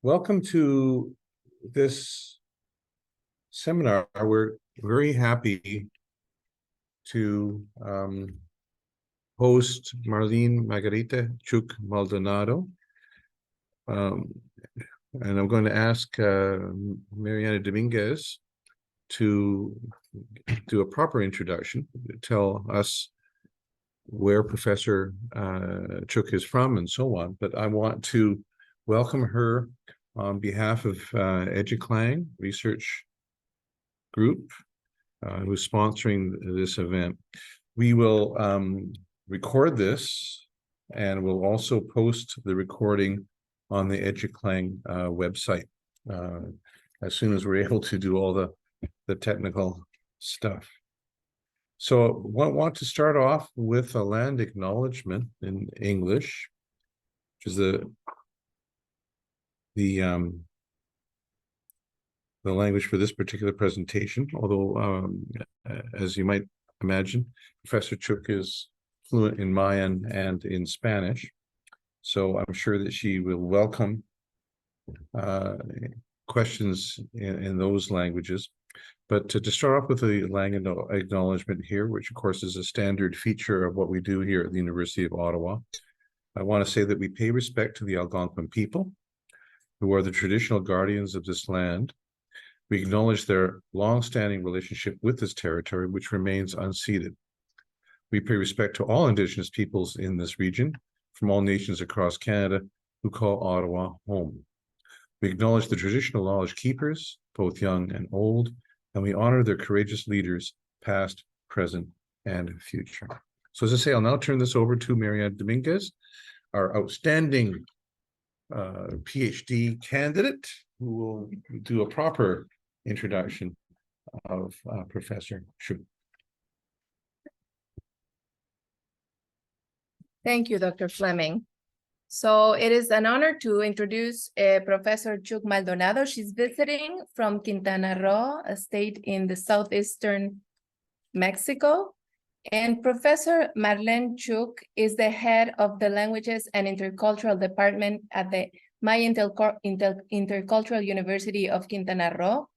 Welcome to this seminar. We're very happy to host Marlene, Margarita, Chuc, Maldonado. And I'm going to ask Mariana Dominguez to do a proper introduction, tell us where Professor Chuc is from and so on. But I want to welcome her on behalf of EduClang Research Group, who's sponsoring this event. We will record this, and we'll also post the recording on the EduClang website as soon as we're able to do all the technical stuff. So I want to start off with a land acknowledgement in English, which is the language for this particular presentation, although as you might imagine, Professor Chuc is fluent in Mayan and in Spanish. So I'm sure that she will welcome questions in those languages. But to start off with the language acknowledgement here, which of course is a standard feature of what we do here at the University of Ottawa, I want to say that we pay respect to the Algonquin people, who are the traditional guardians of this land. We acknowledge their long-standing relationship with this territory, which remains unceded. We pay respect to all Indigenous peoples in this region, from all nations across Canada, who call Ottawa home. We acknowledge the traditional knowledge keepers, both young and old, and we honor their courageous leaders, past, present, and future. So as I say, I'll now turn this over to Mariana Dominguez, our outstanding PhD candidate, who will do a proper introduction of Professor Chuc. Thank you, Dr. Fleming. So it is an honor to introduce Professor Chuc Maldonado. She's visiting from Quintana Roo, a state in the southeastern Mexico. And Professor Marlene Chuc is the head of the Languages and Intercultural Department at the Maya Intercultural University of Quintana Roo,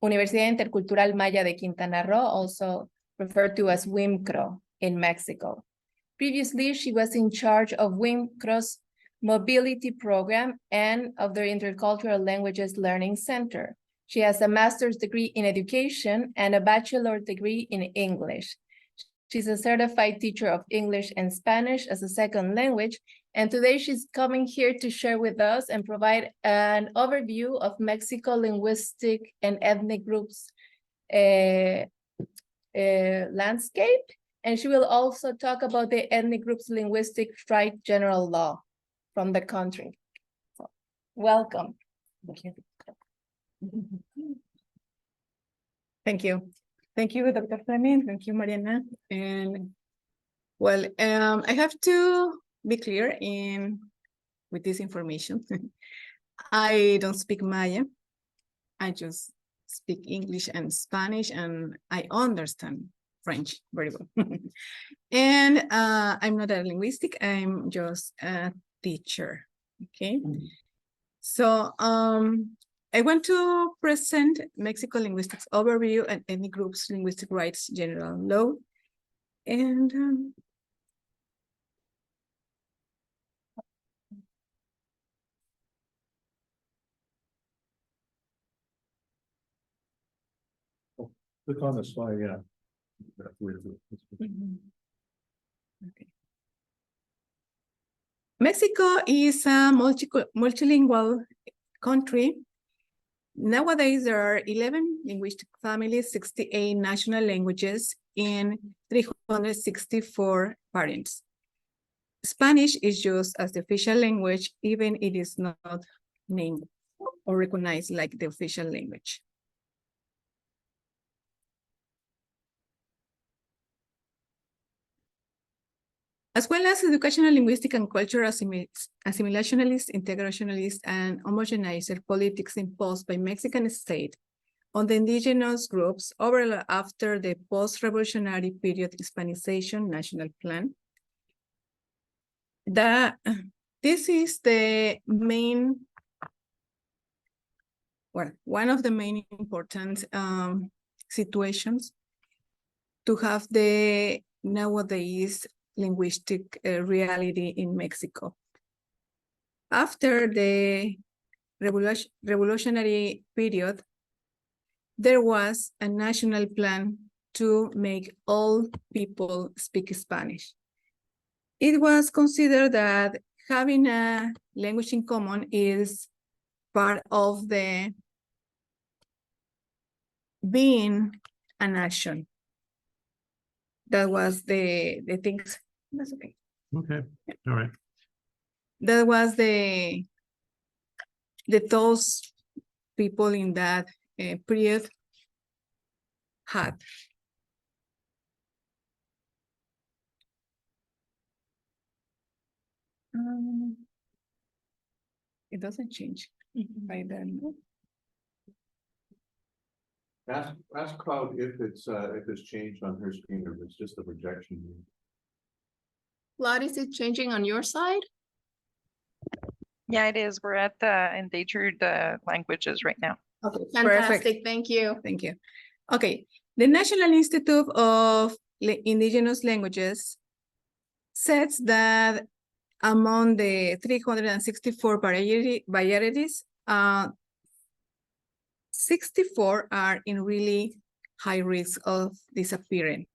Universidad Intercultural Maya de Quintana Roo, also referred to as WIMCRO in Mexico. Previously, she was in charge of WIMCRO's mobility program and of their Intercultural Languages Learning Center. She has a master's degree in education and a bachelor's degree in English. She's a certified teacher of English and Spanish as a second language, and today she's coming here to share with us and provide an overview of Mexico linguistic and ethnic groups landscape. And she will also talk about the ethnic groups linguistic right general law from the country. So, welcome. Thank you. Thank you. Thank you, Dr. Fleming. Thank you, Mariana. And well, I have to be clear with this information. I don't speak Maya. I just speak English and Spanish, and I understand French very well. And I'm not a linguistic, I'm just a teacher, okay? So I want to present Mexico Linguistics Overview and Ethnic Groups Linguistic Rights General Law. And Click on the slide, yeah. Okay. Mexico is a multilingual country. Nowadays, there are 11 linguistic families, 68 national languages, and 364 variants. Spanish is used as the official language, even it is not named or recognized like the official language. As well as educational, linguistic, and cultural assimilationist, integrationalist, and homogenizer politics imposed by Mexican state on the indigenous groups over after the post-revolutionary period Hispanization national plan. This is the main well, one of the main important situations to have the nowadays linguistic reality in Mexico. After the revolutionary period, there was a national plan to make all people speak Spanish. It was considered that having a language in common is part of the being a nation. That was the things. That's okay. Okay, all right. That was the those people in that period had. It doesn't change by then. Ask Cloud if it's changed on her screen or if it's just the projection. Claude, is it changing on your side? Yeah, it is. We're at the endangered languages right now. Okay, Fantastic, thank you. Thank you. Okay, the National Institute of Indigenous Languages says that among the 364 varieties, 64 are in really high risk of disappearing.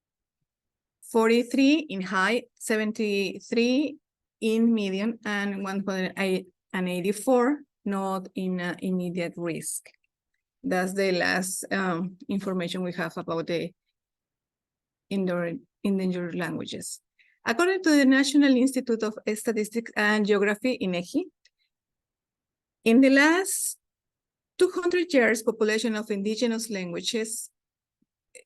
43 in high, 73 in medium, and 184 not in immediate risk. That's the last information we have about the endangered languages. According to the National Institute of Statistics and Geography, INEGI, in the last 200 years, population of indigenous languages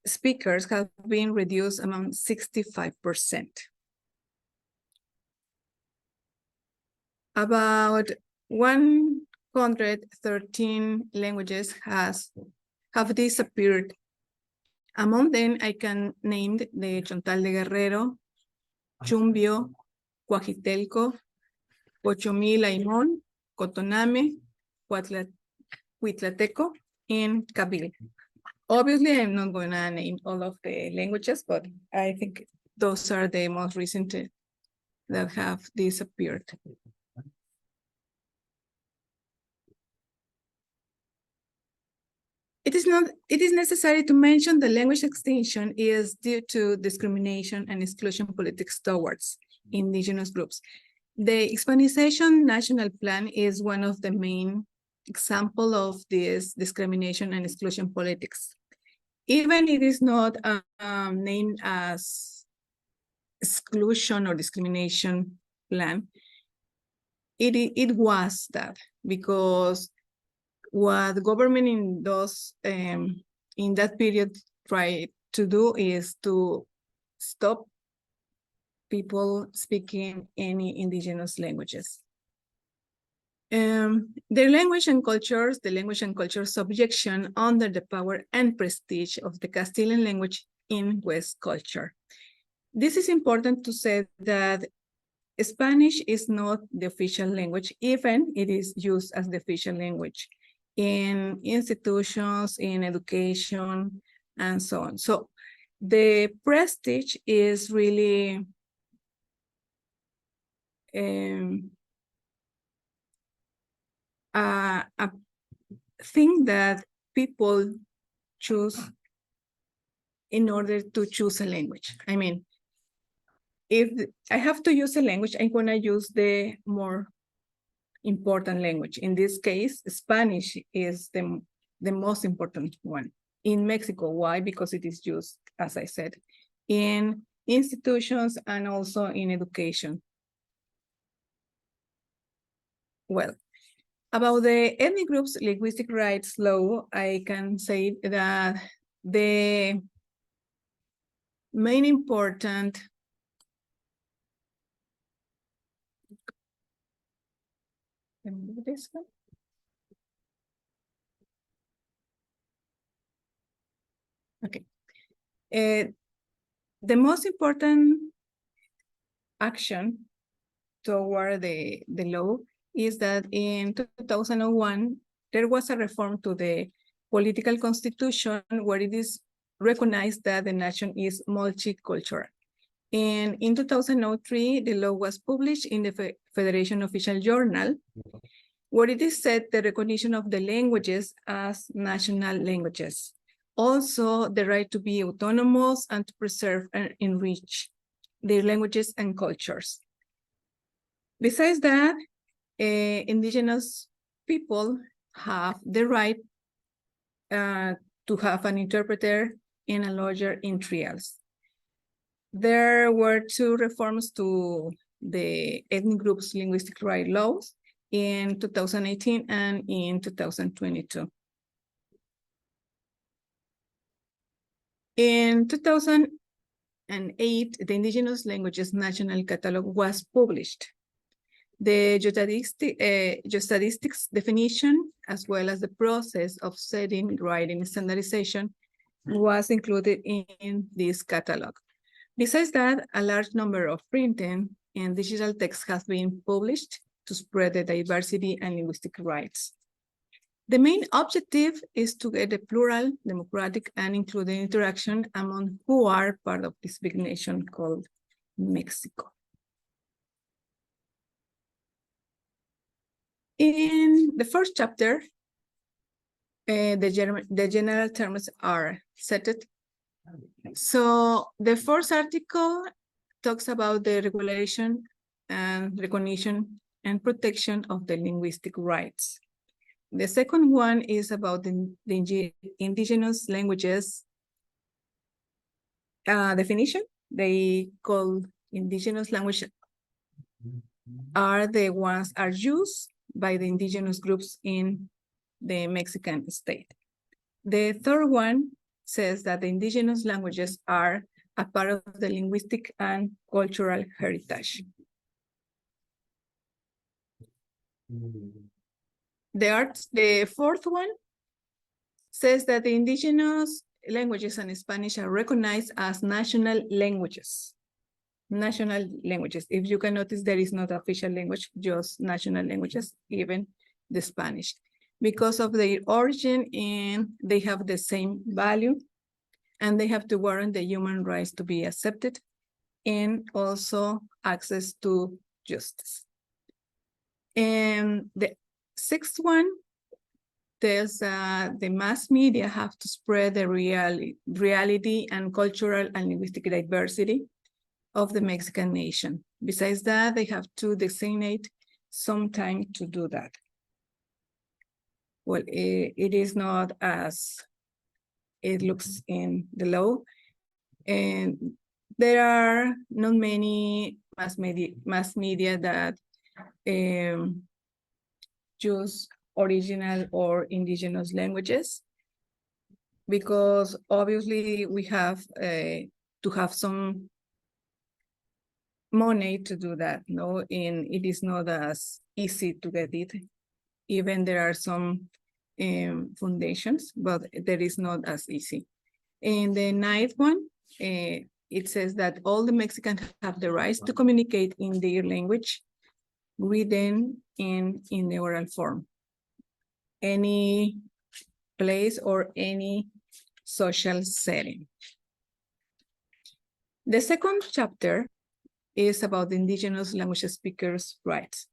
speakers have been reduced among 65%. About 113 languages have disappeared. Among them, I can name the Chontal de Guerrero, Chumbio, Cuajitelco, Pochomil Aimón, Cotoname, Huitlateco, and Kabil. Obviously, I'm not going to name all of the languages, but I think those are the most recent that have disappeared. It is necessary to mention the language extinction is due to discrimination and exclusion politics towards indigenous groups. The Hispanization National Plan is one of the main examples of this discrimination and exclusion politics. Even it is not named as exclusion or discrimination plan, it was that because what the government in that period tried to do is to stop people speaking any indigenous languages. The language and culture subjection under the power and prestige of the Castilian language in West culture. This is important to say that Spanish is not the official language, even it is used as the official language in institutions, in education, and so on. So the prestige is really a thing that people choose in order to choose a language. I mean, if I have to use a language, I'm gonna use the more important language. In this case, Spanish is the most important one. In Mexico, why? Because it is used, as I said, in institutions and also in education. Well, about the ethnic groups linguistic rights law, I can say that the main important this one? Okay. The most important action toward the law is that in 2001, there was a reform to the political constitution where it is recognized that the nation is multicultural. And in 2003, the law was published in the Federation Official Journal, where it is said the recognition of the languages as national languages. Also, the right to be autonomous and to preserve and enrich their languages and cultures. Besides that, indigenous people have the right to have an interpreter and a lawyer in trials. There were two reforms to the ethnic groups' linguistic right laws in 2018 and in 2022. In 2008, the Indigenous Languages National Catalog was published. The geostatistics definition, as well as the process of setting writing standardization, was included in this catalog. Besides that, a large number of printed and digital texts have been published to spread the diversity and linguistic rights. The main objective is to get a plural, democratic, and including interaction among who are part of this big nation called Mexico. In the first chapter, the general terms are set. So the first article talks about the regulation and recognition and protection of the linguistic rights. The second one is about the indigenous languages definition. They call indigenous language are the ones are used by the indigenous groups in the Mexican state. The third one says that the indigenous languages are a part of the linguistic and cultural heritage. The fourth one says that the indigenous languages and Spanish are recognized as national languages. National languages. If you can notice, there is not official language, just national languages, even the Spanish, because of their origin, and they have the same value, and they have to warrant the human rights to be accepted, and also access to justice. And the sixth one tells the mass media have to spread the reality and cultural and linguistic diversity of the Mexican nation. Besides that, they have to designate some time to do that. Well, it is not as it looks in the law, and there are not many mass media that choose original or indigenous languages, because obviously we have to have some money to do that, no? And it is not as easy to get it. Even there are some foundations, but that is not as easy. In the ninth one, it says that all the Mexicans have the rights to communicate in their language, written and in the oral form, any place or any social setting. The second chapter is about the indigenous language speakers' rights.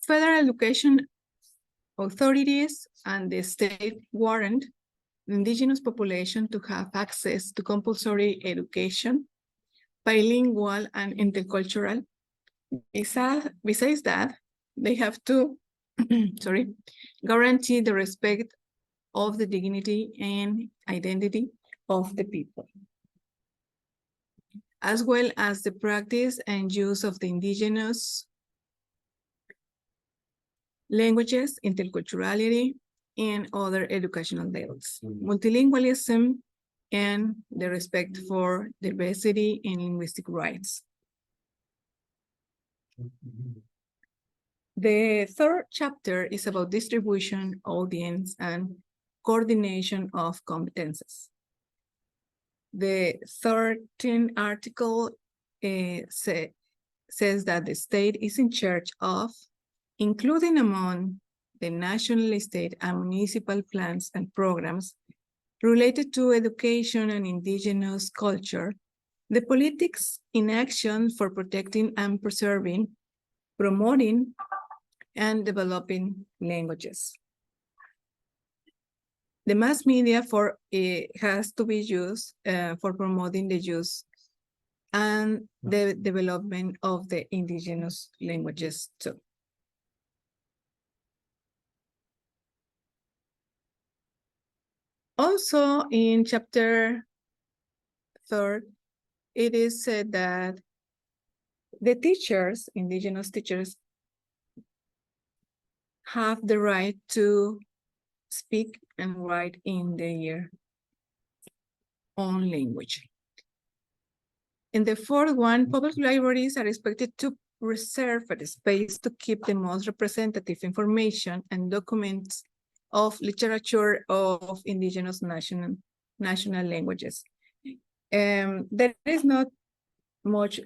Federal education authorities and the state warrant the indigenous population to have access to compulsory education, bilingual and intercultural. Besides that, they have to guarantee the respect of the dignity and identity of the people, as well as the practice and use of the indigenous languages, interculturality, and other educational levels, multilingualism, and the respect for diversity and linguistic rights. The third chapter is about distribution, audience, and coordination of competences. The 13th article says that the state is in charge of, including among the national, state, and municipal plans and programs related to education and indigenous culture, the politics in action for protecting and preserving, promoting, and developing languages. The mass media has to be used for promoting the use and the development of the indigenous languages too. Also in chapter 3, it is said that the teachers, indigenous teachers, have the right to speak and write in their own language. In the 4th one, public libraries are expected to reserve a space to keep the most representative information and documents of literature of indigenous national languages. There is not much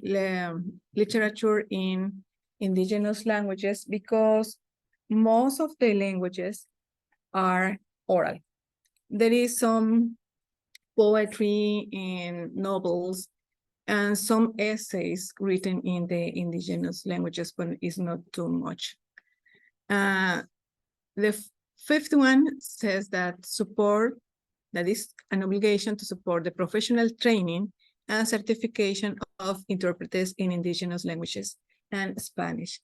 literature in indigenous languages because most of the languages are oral. There is some poetry and novels and some essays written in the indigenous languages, but it's not too much. The 5th one says that is an obligation to support the professional training and certification of interpreters in indigenous languages and Spanish.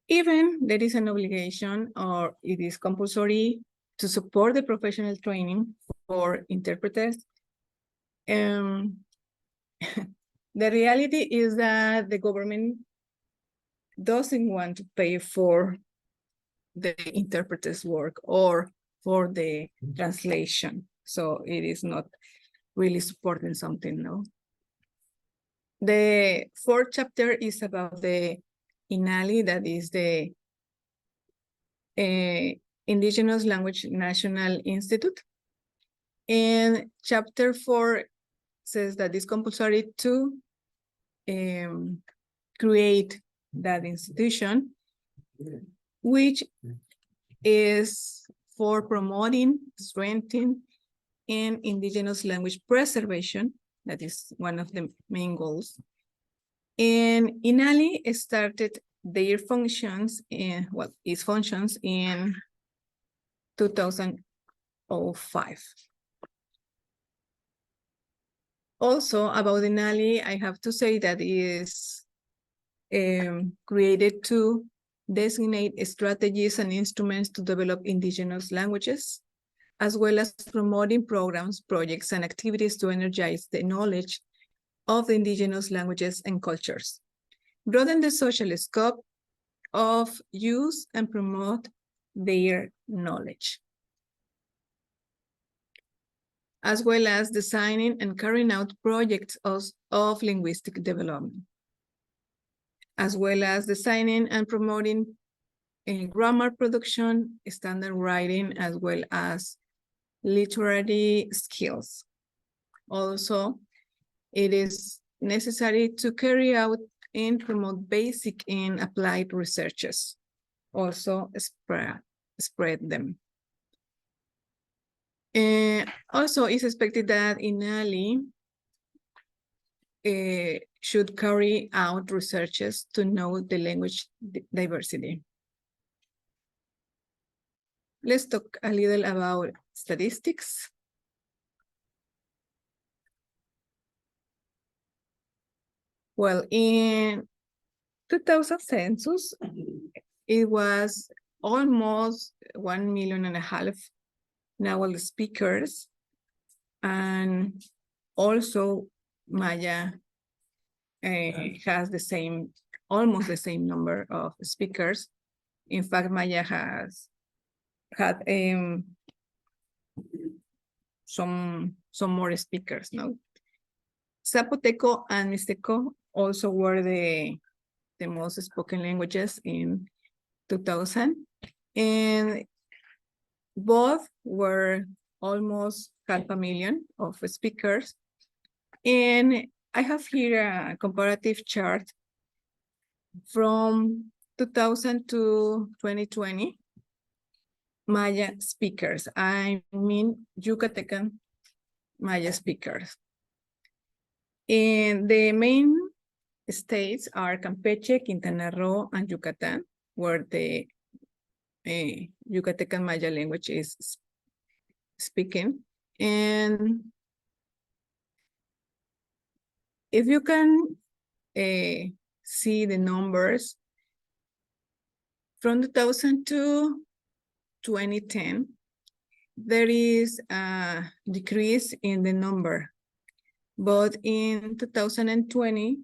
Even there is an obligation, or it is compulsory, to support the professional training for interpreters. The reality is that the government doesn't want to pay for the interpreter's work or for the translation. So it is not really supporting something, no? The 4th chapter is about the INALI, that is the Indigenous Language National Institute. And chapter 4 says that it's compulsory to create that institution, which is for promoting, strengthening, and indigenous language preservation. That is one of the main goals. And INALI started their functions in, its functions in 2005. Also about INALI, I have to say that it is created to designate strategies and instruments to develop indigenous languages, as well as promoting programs, projects, and activities to energize the knowledge of the indigenous languages and cultures, broaden the social scope of use, and promote their knowledge, as well as designing and carrying out projects of linguistic development, as well as designing and promoting grammar production, standard writing, as well as literary skills. Also, it is necessary to carry out and promote basic and applied researches. Also spread them. Also, it's expected that INALI should carry out researches to know the language diversity. Let's talk a little about statistics. Well, in 2000 census, it was almost 1.5 million Nahuatl speakers, and also Maya has almost the same number of speakers. In fact, Maya has had some more speakers, no? Zapoteco and Mixteco also were the most spoken languages in 2000, and both were almost 500,000 of speakers. And I have here a comparative chart from 2000 to 2020, Maya speakers, I mean Yucatecan Maya speakers. And the main states are Campeche, Quintana Roo, and Yucatan, where the Yucatecan Maya language is speaking. And if you can see the numbers from 2000 to 2010, there is a decrease in the number. But in 2020,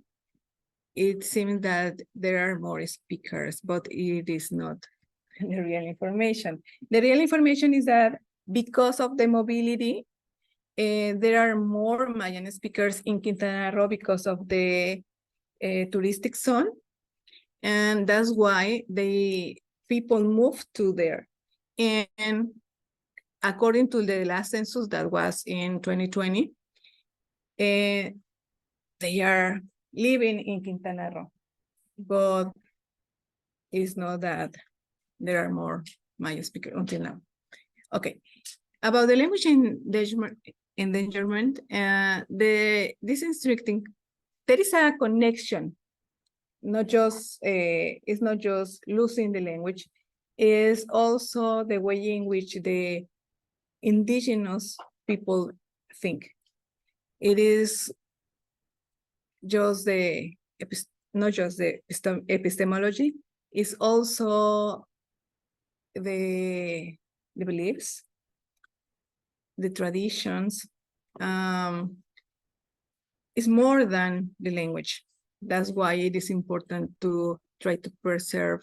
it seems that there are more speakers, but it is not the real information. The real information is that because of the mobility, there are more Mayan speakers in Quintana Roo because of the touristic zone. And that's why the people moved to there. And according to the last census that was in 2020, they are living in Quintana Roo, but it's not that there are more Maya speakers until now. Okay, about the language endangerment, this instructing, there is a connection, not just, it's not just losing the language, it's also the way in which the indigenous people think. It is just the, not just the epistemology, it's also the beliefs, the traditions. It's more than the language. That's why it is important to try to preserve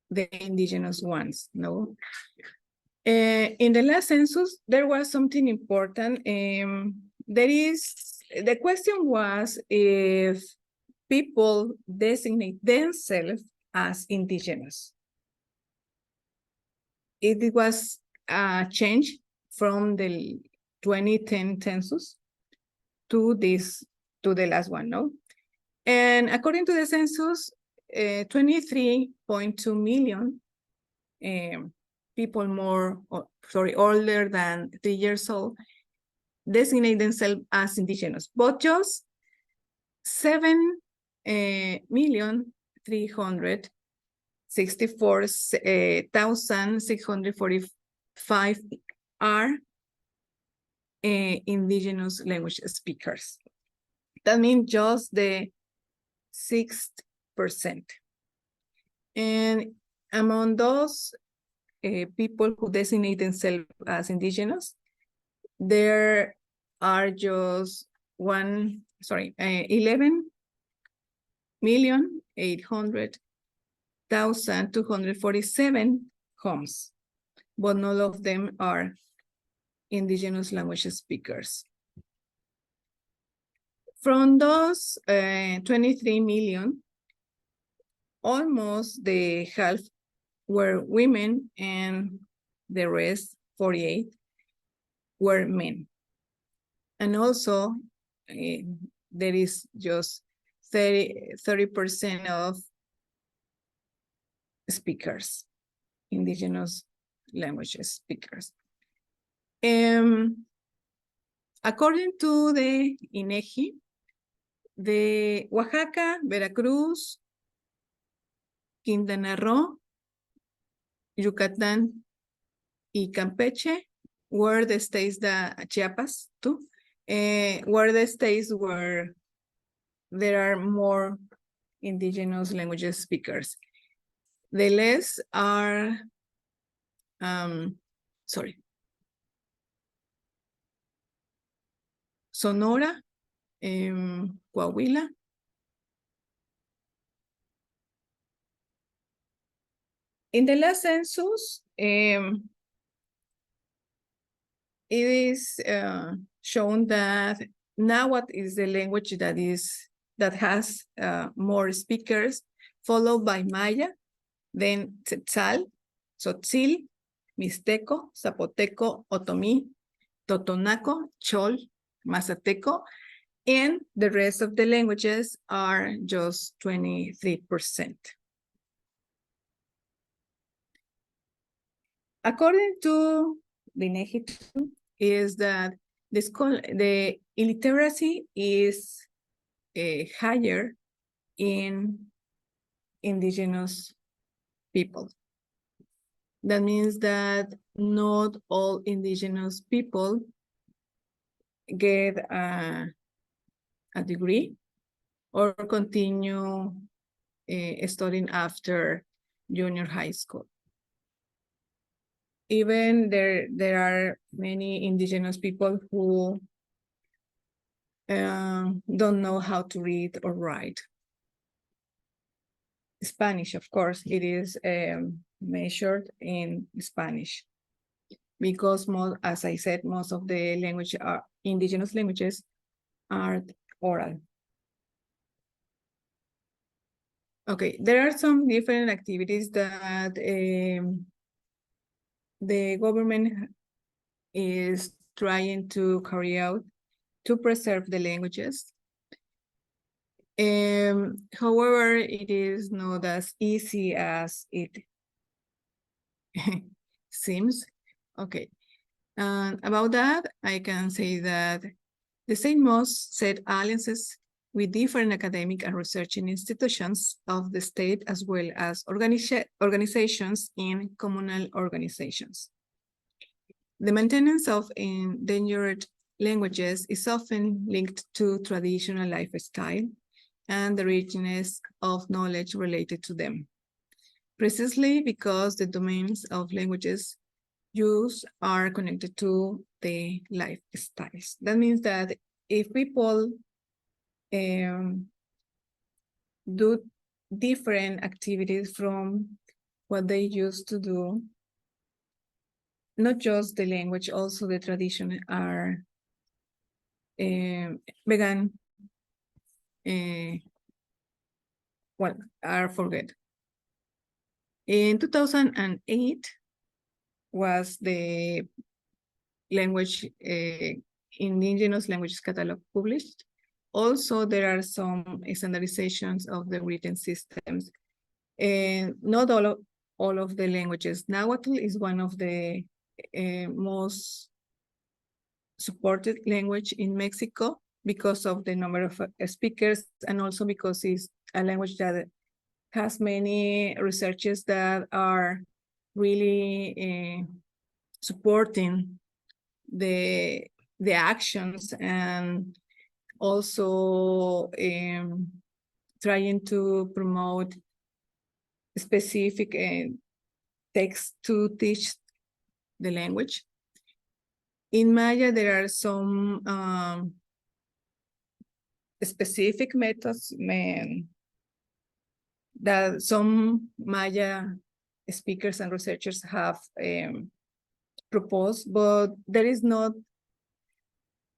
the indigenous ones, no? In the last census, there was something important. The question was if people designate themselves as indigenous. It was a change from the 2010 census to the last one, no? And according to the census, 23.2 million people older than 3 years old designate themselves as indigenous, but just 7,364,645 are indigenous language speakers. That means just the 6%. And among those people who designate themselves as indigenous, there are just 11,800,247 homes, but none of them are indigenous language speakers. From those 23 million, almost the half were women and the rest, 48, were men. And also, there is just 30% of speakers, indigenous language speakers. According to the INEGI, the Oaxaca, Veracruz, Quintana Roo, Yucatán, y Campeche were the states that, Chiapas too, were the states where there are more indigenous languages speakers. The less are, Sonora, Coahuila, in the last census, it is shown that Nahuatl is the language that has more speakers, followed by Maya, then Tzetzal, Tzotzil, Mixteco, Zapoteco, Otomí, Totonaco, Chol, Mazateco, And the rest of the languages are just 23%. According to the INEGI, is that the illiteracy is higher in indigenous people. That means that not all indigenous people get a degree or continue studying after junior high school. Even there are many indigenous people who don't know how to read or write. Spanish, of course, it is measured in Spanish because as I said, most of the indigenous languages are oral. Okay, there are some different activities that the government is trying to carry out to preserve the languages. However, it is not as easy as it seems. Okay, and about that, I can say that the state must set alliances with different academic and researching institutions of the state, as well as organizations in communal organizations. The maintenance of endangered languages is often linked to traditional lifestyle and the richness of knowledge related to them, precisely because the domains of languages use are connected to the lifestyles. That means that if people do different activities from what they used to do, not just the language, also the tradition are began are forget. In 2008 was the language indigenous languages catalog published. Also, there are some standardizations of the written systems, and not all of the languages. Nahuatl is one of the most supported language in Mexico because of the number of speakers, and also because it's a language that has many researchers that are really supporting the actions, and also trying to promote specific texts to teach the language. In Maya, there are some specific methods that some Maya speakers and researchers have proposed, but there is not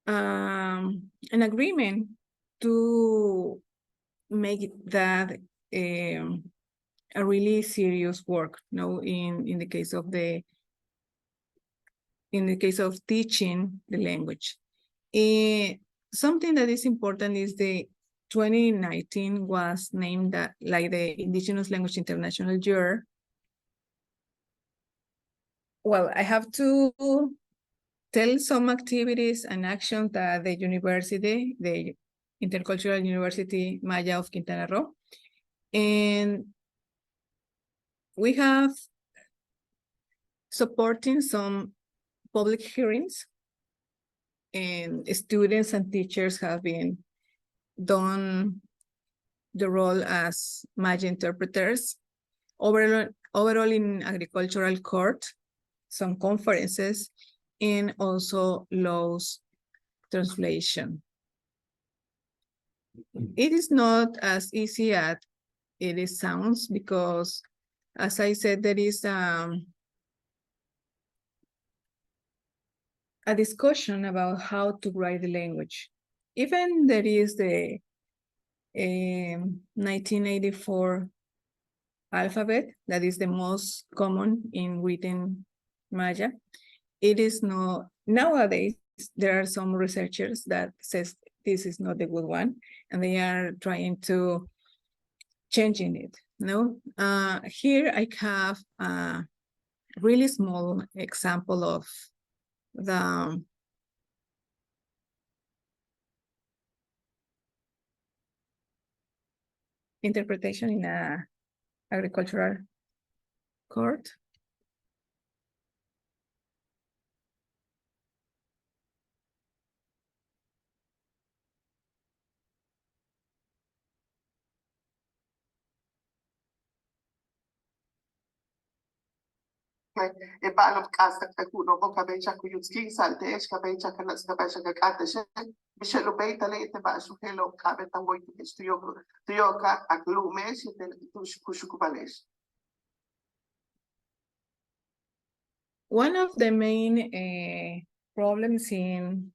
an agreement to make that a really serious work. No, in the case of teaching the language. Something that is important is the 2019 was named that like the Indigenous Language International Year. Well, I have to tell some activities and actions that the university, the Intercultural University Maya of Quintana Roo, and we have supporting some public hearings, and students and teachers have been done the role as Maya interpreters. Overall in agricultural court, some conferences, and also laws translation. It is not as easy as it sounds, because as I said, there is a discussion about how to write the language. Even there is the 1984 alphabet that is the most common in written Maya. It is not, nowadays there are some researchers that says this is not the good one, and they are trying to changing it. No, here I have a really small example of the interpretation in a agricultural court. E paano kasta kuno mo kabeja ku yutski salte es kabeja kanas kabeja kakate she Michelle Beita le te ba su hello kabeta boy to yo ka aklume si te tu kushukubales. One of the main problems in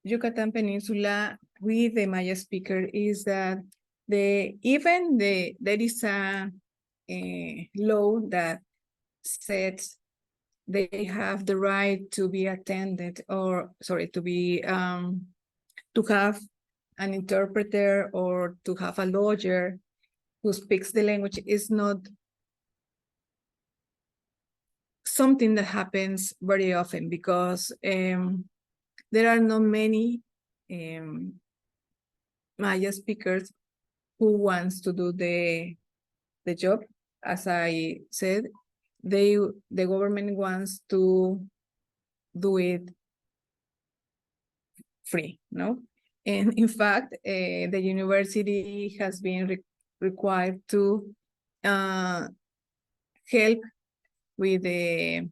Yucatan Peninsula with the Maya speaker is that there is a law that says they have the right to be attended, or sorry, to be to have an interpreter or to have a lawyer who speaks the language is not something that happens very often, because there are not many Maya speakers who wants to do the job. As I said, the government wants to do it free, no? And in fact, the university has been required to help with the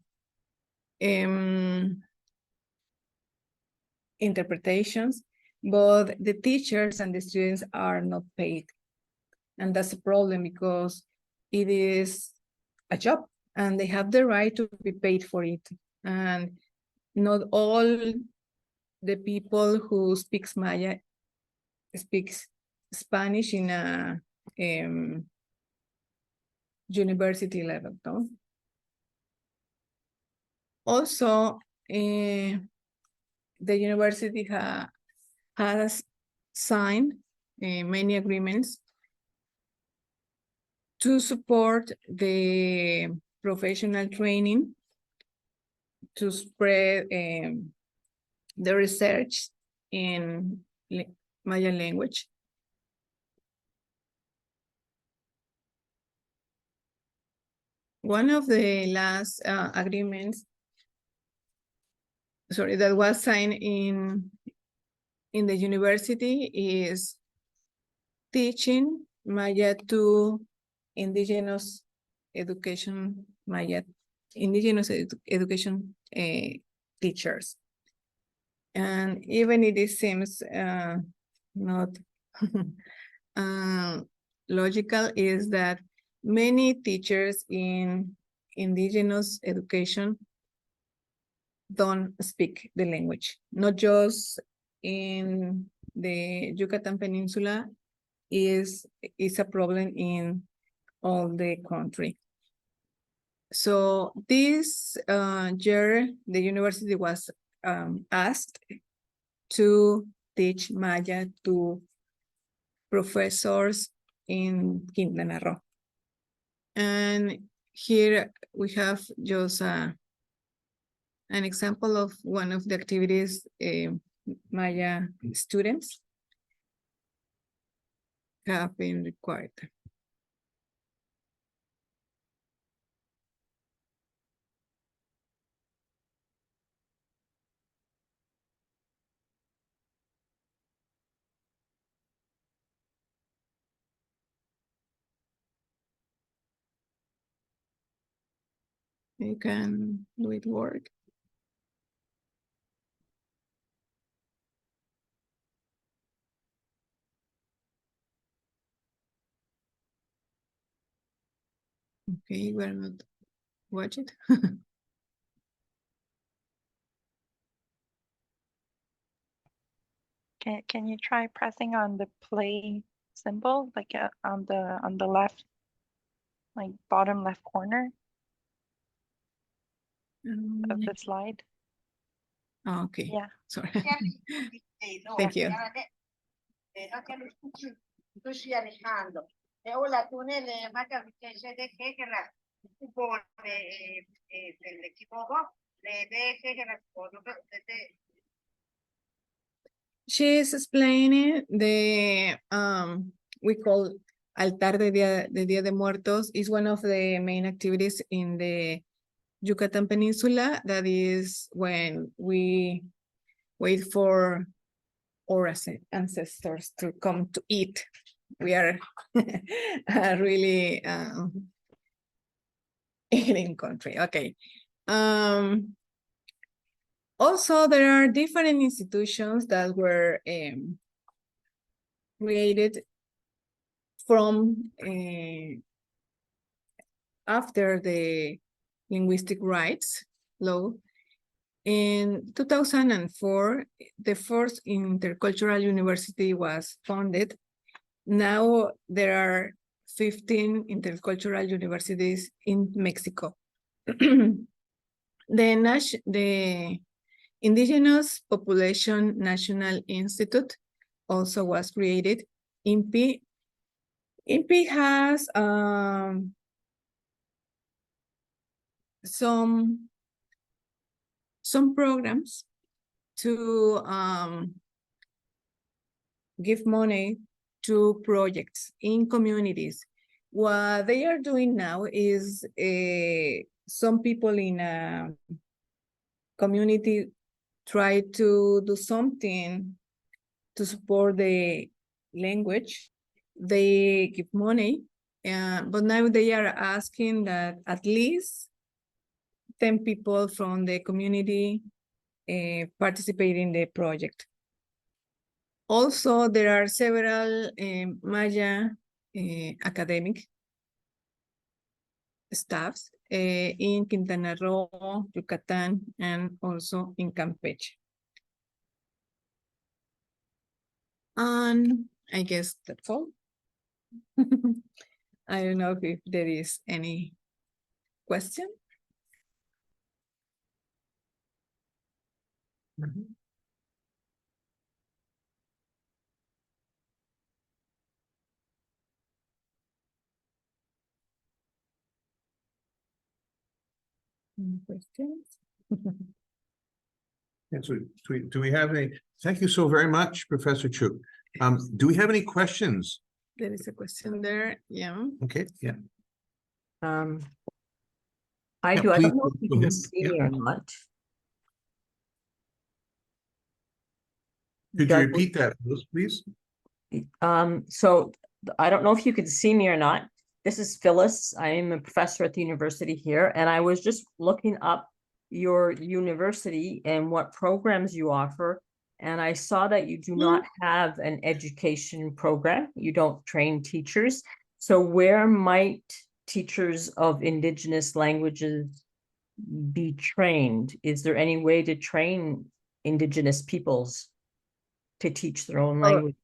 interpretations, but the teachers and the students are not paid. And that's a problem, because it is a job and they have the right to be paid for it. And not all the people who speaks Maya speaks Spanish in a university level, no? Also, the university has signed many agreements to support the professional training, to spread the research in Maya language. One of the last agreements, sorry, that was signed in the university is teaching Maya to indigenous education, indigenous education teachers. And even it seems not logical, is that many teachers in indigenous education don't speak the language, not just in the Yucatan Peninsula, is a problem in all the country. So this year, the university was asked to teach Maya to professors in Quintana Roo. And here we have just an example of one of the activities Maya students have been required. You can do it work. Okay, we're not watch it. Can you try pressing on the play symbol, like on the left, like bottom left corner of the slide? Okay. Yeah. Sorry. Thank you. She is explaining the we call Altar de Día de Muertos is one of the main activities in the Yucatan Peninsula. That is when we wait for our ancestors to come to eat. We are a really eating country. Okay. Also, there are different institutions that were created from after the linguistic rights law. In 2004, the first intercultural university was founded. Now there are 15 intercultural universities in Mexico. The Indigenous Population National Institute also was created. INPI has some programs to give money to projects in communities. What they are doing now is some people in a community try to do something to support the language. They give money, but now they are asking that at least 10 people from the community participate in the project. Also, there are several Maya academic staffs in Quintana Roo, Yucatan, and also in Campeche. And I guess that's all. I don't know if there is any question. Any questions? Yes, do we have any? Thank you so very much, Professor Chuc. Do we have any questions? There is a question there, yeah. Okay, yeah. I Yeah, do. I please don't know if you go can ahead. see Yeah. me or not. Could you Doug, repeat that, please? So I don't know if you could see me or not. This is Phyllis. I am a professor at the university here, and I was just looking up your university and what programs you offer. And I saw that you do not have an education program. You don't train teachers. So where might teachers of indigenous languages be trained? Is there any way to train indigenous peoples to teach their own language?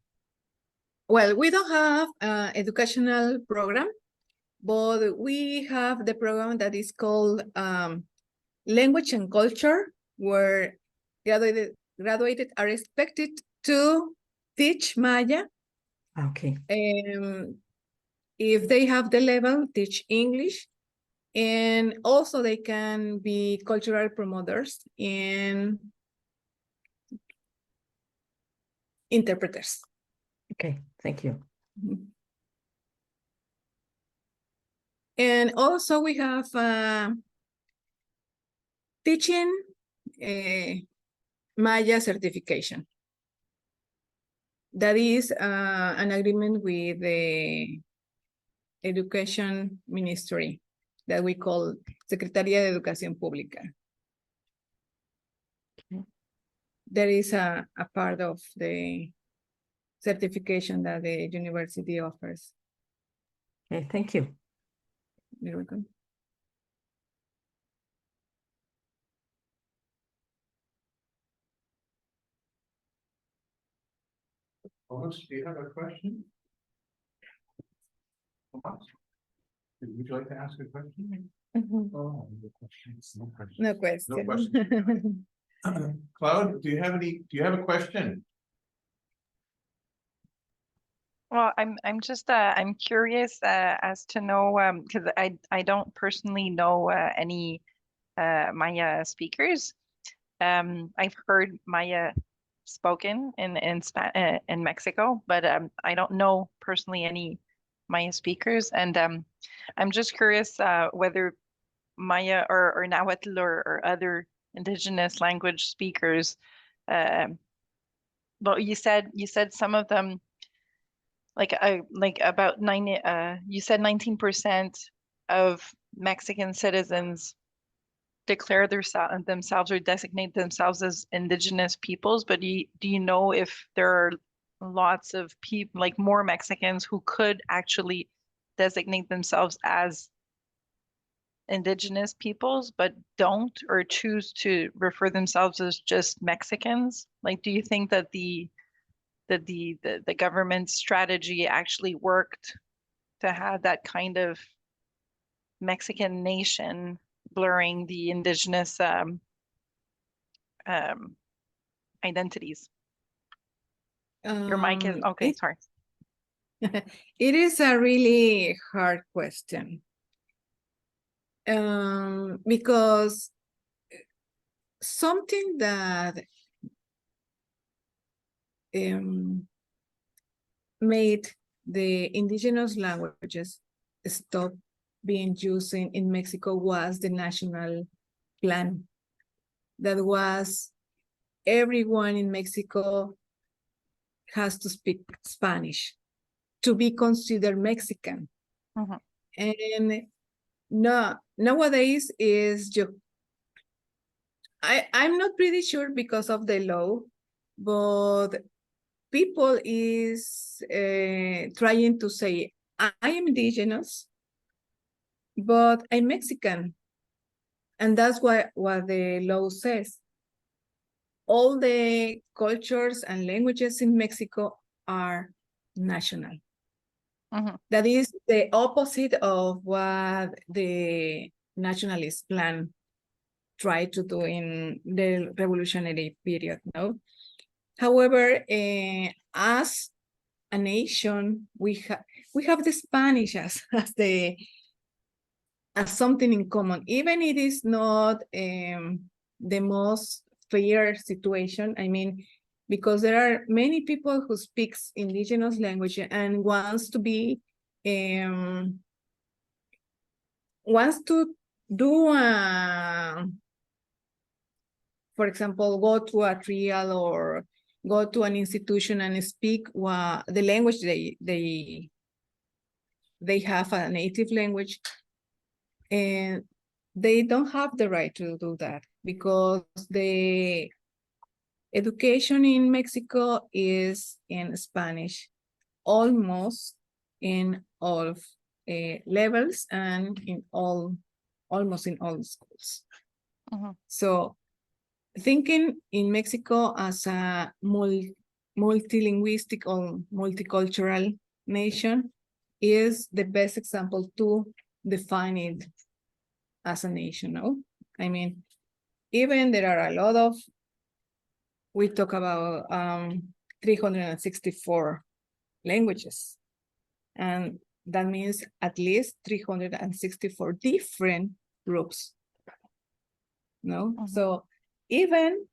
Well, we don't have an educational program, but we have the program that is called Language and Culture, where graduated are expected to teach Maya. Okay. If they have the level, teach English. And also they can be cultural promoters and interpreters. Okay, thank you. And also we have teaching Maya certification. That is an agreement with the Education Ministry that we call Secretaría de Educación Pública. Okay. There is a part of the certification that the university offers. Okay, thank you. You're welcome. Thomas, do you have a question? Thomas? Would you like to ask a question? Oh, no questions. No questions. No question. No question. Cloud, do you have a question? Well, I'm just I'm curious as to know because I don't personally know any Maya speakers. I've heard Maya spoken in Mexico, but I don't know personally any Maya speakers, and I'm just curious whether Maya or Nahuatl or other indigenous language speakers. Well, you said some of them like about 90 you said 19% of Mexican citizens declare themselves or designate themselves as indigenous peoples, but do you know if there are lots of people, like more Mexicans who could actually designate themselves as indigenous peoples, but don't or choose to refer themselves as just Mexicans? Like, do you think that the government's strategy actually worked to have that kind of Mexican nation blurring the indigenous um, identities? Your mic is okay, sorry. It is a really hard question. Because something that made the indigenous languages stop being used in Mexico was the national plan. That was everyone in Mexico has to speak Spanish to be considered Mexican. Mhm. And no, nowadays is I'm not pretty sure because of the law, but people is trying to say, I am indigenous, but I'm Mexican. And that's what the law says. All the cultures and languages in Mexico are national. Mhm. That is the opposite of what the nationalist plan tried to do in the revolutionary period, no? However, as a nation, we have the Spanish as something in common, even it is not the most fair situation. I mean, because there are many people who speaks indigenous language and wants to do for example, go to a trial or go to an institution and speak the language they have a native language, and they don't have the right to do that because the education in Mexico is in Spanish, almost in all levels and almost in all schools. Mhm. So thinking in Mexico as a multilinguistic or multicultural nation is the best example to define it as a nation, no? I mean, even there are a lot of, we talk about 364 languages, and that means at least 364 different groups, no? Mhm. So even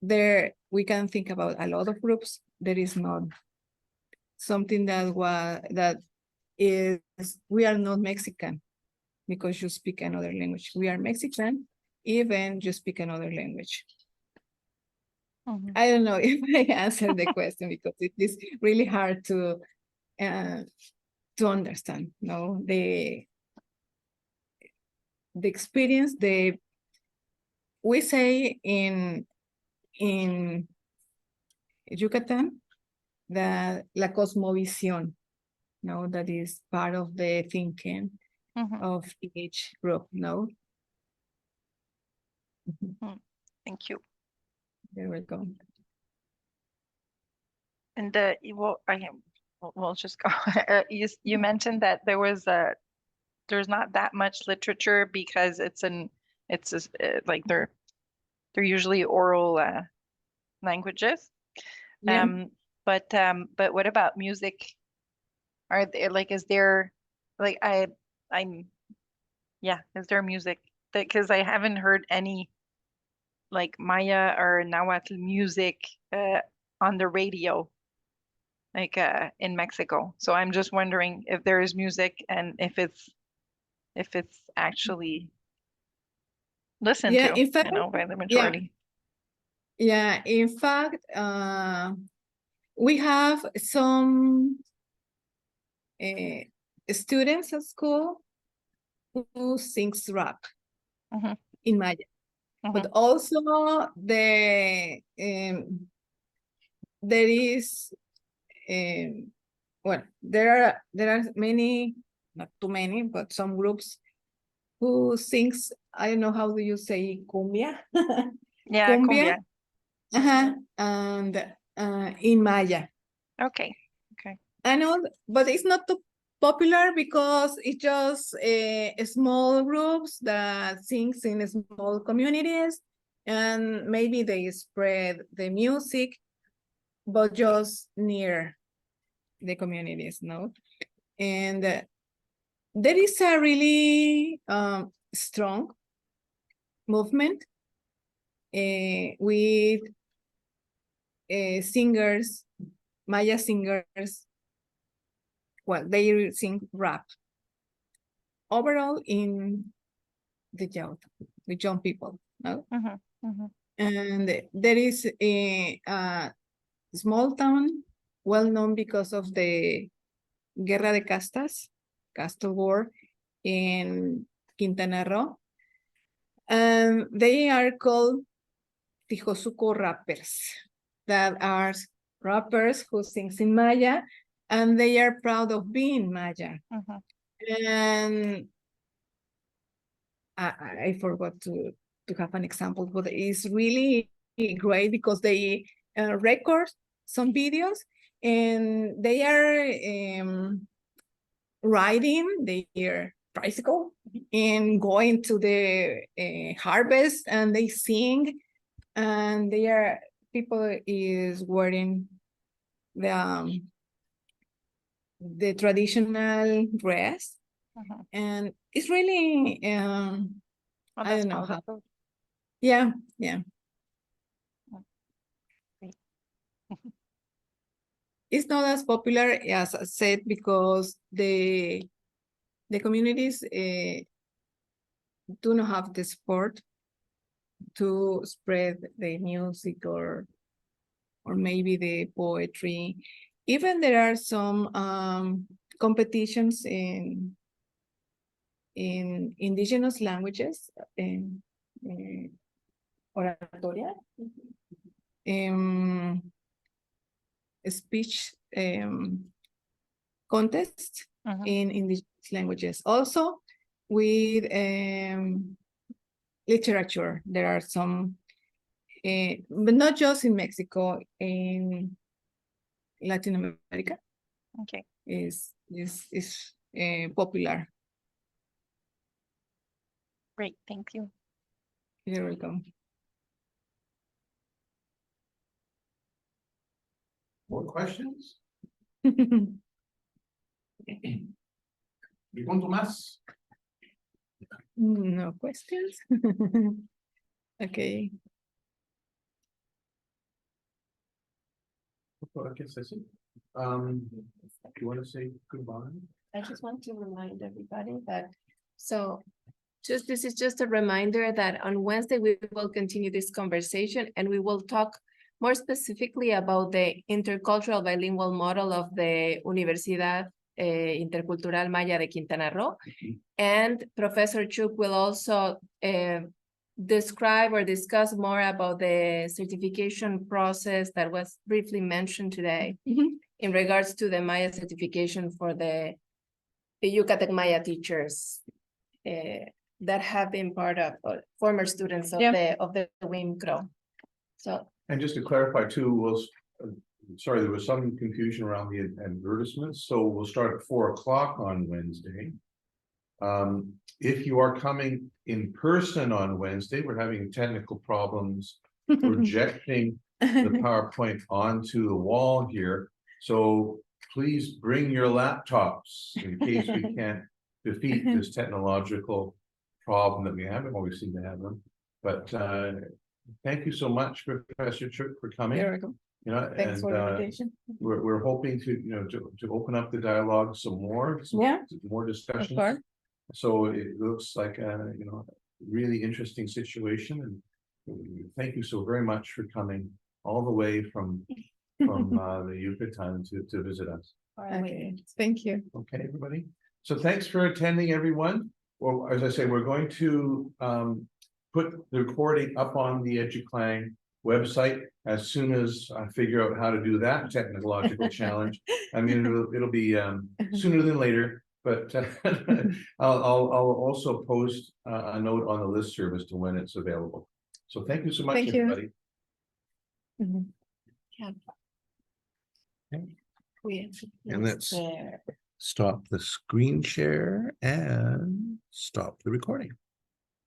there, we can think about a lot of groups. There is not something that is, we are not Mexican because you speak another language. We are Mexican, even you speak another language. Mhm. I don't know if I answered the question because it is really hard to understand. No, the experience. We say in Yucatan that la cosmovisión, no, that is part of the thinking Mhm. of each group. No. Thank you. There we go. And well, we'll just go. You mentioned that there's not that much literature because it's like they're usually oral languages. Yeah. But what about music Are there like, is there music that, because I haven't heard any like Maya or Nahuatl music on the radio like in Mexico. So I'm just wondering if there is music and if it's actually listened Yeah, to, in fact, by the yeah, majority. yeah. In fact, we have some students at school who sings rap Mhm, in Maya, but also there is well, there are many, not too many, but some groups who sings, I don't know how do you say cumbia, Yeah, cumbia. and in Maya. Okay. Okay. I know, but it's not too popular because it's just small groups that sings in small communities, and maybe they spread the music, but just near the communities, no? And there is a really strong movement with singers, Maya singers. Well, they sing rap overall in the young people, no? And there is a small town well known because of the Guerra de Castas, caste war in Quintana Roo. And they are called Tijosuco rappers, that are rappers who sings in Maya, and they are proud of being Maya. And I forgot to have an example, but it's really great because they record some videos and they are riding their tricycle and going to the harvest, and they sing, and people is wearing the traditional dress, and it's really Oh, I that's don't know how. powerful. Yeah. Great. It's not as popular as I said because the communities do not have the support to spread the music or maybe the poetry. Even there are some competitions in indigenous languages, in oratoria, speech contest in indigenous languages. Also with literature, there are some, but not just in Mexico, in Latin America. Okay. Is popular. Great. Thank you. You're welcome. More questions? ¿Y cuánto más? No questions. Okay. I guess that's it. You want to say goodbye? I just want to remind everybody that, this is just a reminder that on Wednesday, we will continue this conversation and we will talk more specifically about the intercultural bilingual model of the Universidad Intercultural Maya de Quintana Roo. And Professor Chuc will also describe or discuss more about the certification process that was briefly mentioned today in regards to the Maya certification for the Yucatec Maya teachers that have been part of former students of the WIMCRO. So, and just to clarify too, sorry, there was some confusion around the advertisements. So we'll start at 4 o'clock on Wednesday. If you are coming in person on Wednesday, we're having technical problems projecting the PowerPoint onto the wall here. So please bring your laptops in case we can't defeat this technological problem that we have. We always seem to have them. But thank you so much, Professor Chuc, for coming. You're welcome. You know, Thanks for the and invitation. we're hoping to, you know, to open up the dialogue some more, more Of discussions. course. So it looks like a, you know, really interesting situation, and thank you so very much for coming all the way from the Yucatan to visit us. Okay, thank you. Okay, everybody. So thanks for attending, everyone. Well, as I say, we're going to put the recording up on the EduClang website as soon as I figure out how to do that technological challenge. I mean, it'll be sooner than later, but I'll also post a note on the listserv as to when it's available. So thank you so much, Thank you. everybody. And let's stop the screen share and stop the recording.